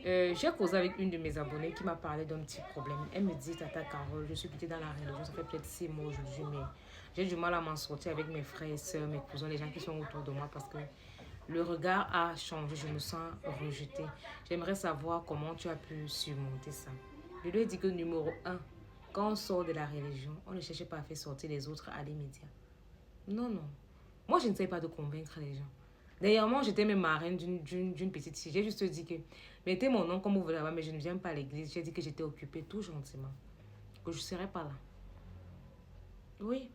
J'ai causé avec une de mes abonnées qui m'a parlé d'un petit problème. Elle me dit, Tata Carole, je suis quittée dans la religion, ça fait peut-être 6 mois aujourd'hui, mais j'ai du mal à m'en sortir avec mes frères et sœurs, mes cousins, les gens qui sont autour de moi parce que le regard a changé, je me sens rejetée. J'aimerais savoir comment tu as pu surmonter ça. Je lui ai dit que numéro un, quand on sort de la religion, on ne cherche pas à faire sortir les autres à l'immédiat. Non, non. Moi, je ne sais pas de convaincre les gens. D'ailleurs, moi, j'étais même marraine d'une petite fille. J'ai juste dit que mettez mon nom comme vous voulez là-bas, mais je ne viens pas à l'église. J'ai dit que j'étais occupée tout gentiment. Que je ne serais pas là. Oui.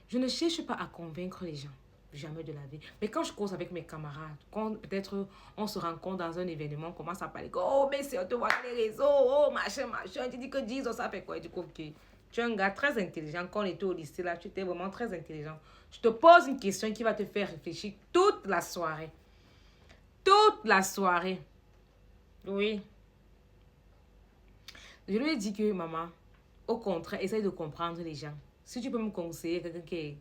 Je ne cherche pas à convaincre les gens. Jamais de la vie. Mais quand je cause avec mes camarades, quand peut-être on se rencontre dans un événement, on commence à parler. Oh, mais si on te voit sur les réseaux, oh, machin, machin. Tu dis que 10 ça fait quoi? Du coup, ok. Tu es un gars très intelligent. Quand on était au lycée, là, tu étais vraiment très intelligent. Je te pose une question qui va te faire réfléchir toute la soirée. Toute la soirée. Oui. Je lui ai dit que, maman, au contraire, essaye de comprendre les gens. Si tu peux me conseiller, quelqu'un qui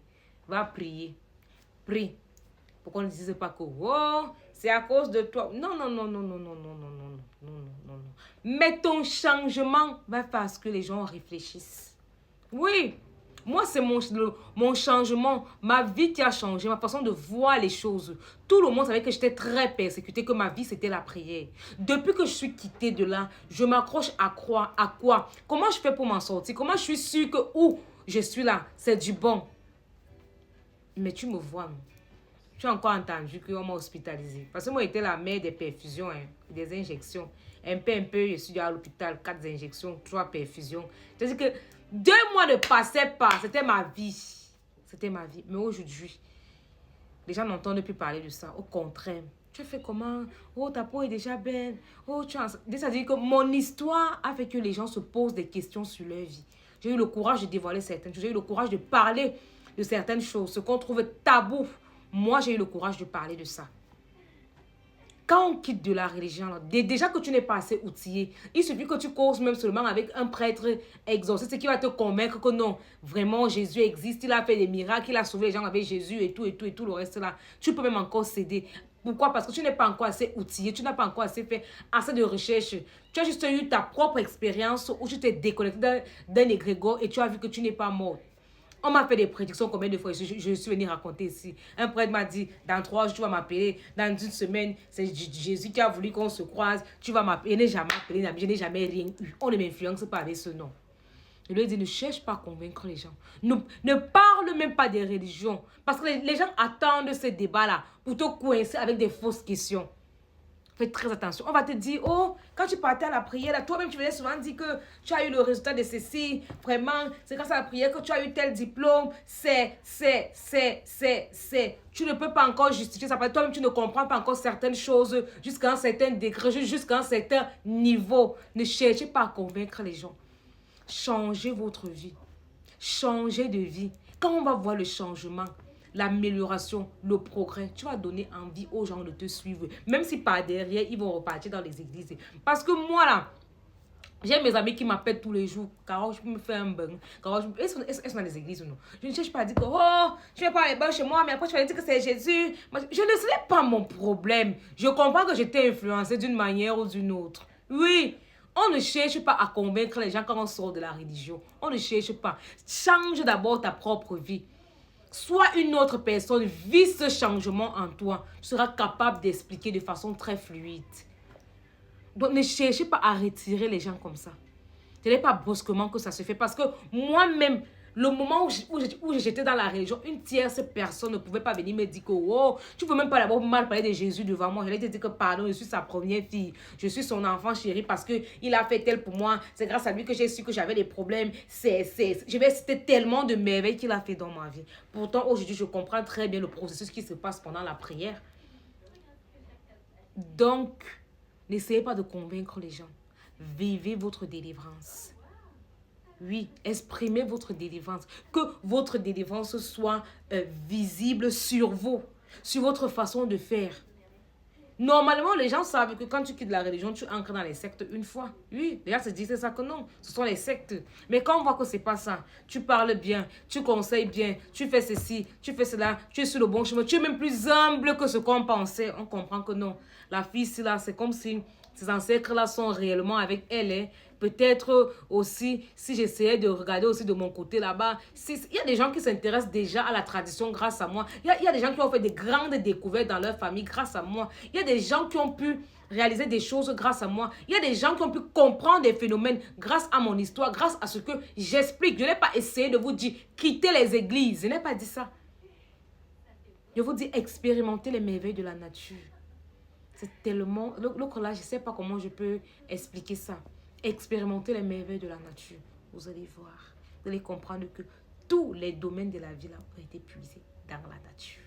va prier, prie. Pour qu'on ne dise pas que, oh, c'est à cause de toi. Non, non, non, non, non, non, non, non, non, non, non, non, non, non. Mais ton changement va faire à ce que les gens réfléchissent. Oui, moi, c'est mon changement, ma vie qui a changé, ma façon de voir les choses. Tout le monde savait que j'étais très persécutée, que ma vie, c'était la prière. Depuis que je suis quittée de là, je m'accroche à quoi? À quoi? Comment je fais pour m'en sortir? Comment je suis sûre que où je suis là, c'est du bon? Mais tu me vois, non? Tu as encore entendu qu'on m'a hospitalisée. Parce que moi, j'étais la mère des perfusions, hein, des injections. Un peu, je suis à l'hôpital, 4 injections, 3 perfusions. C'est-à-dire que 2 mois ne passaient pas. C'était ma vie. C'était ma vie. Mais aujourd'hui, les gens n'entendent plus parler de ça. Au contraire, tu as fait comment? Oh, ta peau est déjà belle. Oh, tu as... C'est-à-dire que mon histoire a fait que les gens se posent des questions sur leur vie. J'ai eu le courage de dévoiler certaines choses. J'ai eu le courage de parler de certaines choses. Ce qu'on trouve tabou. Moi, j'ai eu le courage de parler de ça. Quand on quitte de la religion, là, déjà que tu n'es pas assez outillé, il suffit que tu causes même seulement avec un prêtre exorciste qui va te convaincre que non, vraiment Jésus existe, il a fait des miracles, il a sauvé les gens avec Jésus et tout, et tout, et tout le reste là. Tu peux même encore céder. Pourquoi? Parce que tu n'es pas encore assez outillé, tu n'as pas encore assez fait assez de recherche. Tu as juste eu ta propre expérience où tu t'es déconnecté d'un égrégore et tu as vu que tu n'es pas mort. On m'a fait des prédictions combien de fois je suis venu raconter ici. Un prêtre m'a dit, dans 3 jours, tu vas m'appeler. Dans une semaine, c'est Jésus qui a voulu qu'on se croise. Tu vas m'appeler. Je n'ai jamais appelé, je n'ai jamais rien eu. On ne m'influence pas avec ce nom. Je lui ai dit, ne cherche pas à convaincre les gens. Ne parle même pas des religions. Parce que les gens attendent ce débat-là pour te coincer avec des fausses questions. Fais très attention. On va te dire, oh, quand tu partais à la prière, là, toi-même, tu venais souvent dire que tu as eu le résultat de ceci. Vraiment, c'est grâce à la prière que tu as eu tel diplôme. Tu ne peux pas encore justifier ça. Parce que toi-même, tu ne comprends pas encore certaines choses jusqu'à un certain degré, jusqu'à un certain niveau. Ne cherchez pas à convaincre les gens. Changez votre vie. Changez de vie. Quand on va voir le changement, l'amélioration, le progrès, tu vas donner envie aux gens de te suivre. Même si par derrière, ils vont repartir dans les églises. Parce que moi, là, j'ai mes amis qui m'appellent tous les jours. Carole, je peux me faire un bain. Carole, est-ce dans les églises ou non? Je ne cherche pas à dire que, oh, je ne fais pas les bains chez moi, mais après tu vas dire que c'est Jésus. Je ne sais pas mon problème. Je comprends que j'étais influencée d'une manière ou d'une autre. Oui. On ne cherche pas à convaincre les gens quand on sort de la religion. On ne cherche pas. Change d'abord ta propre vie. Sois une autre personne, vis ce changement en toi. Tu seras capable d'expliquer de façon très fluide. Donc ne cherchez pas à retirer les gens comme ça. Ce n'est pas brusquement que ça se fait. Parce que moi-même, le moment où j'étais dans la religion, une tierce personne ne pouvait pas venir me dire que oh, tu ne peux même pas d'abord mal parler de Jésus devant moi. J'allais te dire que pardon, je suis sa première fille. Je suis son enfant chéri parce qu'il a fait tel pour moi. C'est grâce à lui que j'ai su que j'avais des problèmes. Je vais citer tellement de merveilles qu'il a fait dans ma vie. Pourtant, aujourd'hui, je comprends très bien le processus qui se passe pendant la prière. Donc, n'essayez pas de convaincre les gens. Vivez votre délivrance. Oui, exprimez votre délivrance. Que votre délivrance soit visible sur vous, sur votre façon de faire. Normalement, les gens savent que quand tu quittes la religion, tu entres dans les sectes une fois. Oui, les gens se disent ça que non, ce sont les sectes. Mais quand on voit que c'est pas ça, tu parles bien, tu conseilles bien, tu fais ceci, tu fais cela, tu es sur le bon chemin, tu es même plus humble que ce qu'on pensait. On comprend que non. La fille, c'est là, c'est comme si ces ancêtres-là sont réellement avec elle. Hein. Peut-être aussi, si j'essayais de regarder aussi de mon côté là-bas, il y a des gens qui s'intéressent déjà à la tradition grâce à moi. Il y a des gens qui ont fait des grandes découvertes dans leur famille grâce à moi. Il y a des gens qui ont pu réaliser des choses grâce à moi. Il y a des gens qui ont pu comprendre des phénomènes grâce à mon histoire, grâce à ce que j'explique. Je n'ai pas essayé de vous dire quitter les églises. Je n'ai pas dit ça. Je vous dis expérimenter les merveilles de la nature. C'est tellement... L'autre là, je ne sais pas comment je peux expliquer ça. Expérimenter les merveilles de la nature. Vous allez voir. Vous allez comprendre que tous les domaines de la vie là ont été puisés dans la nature.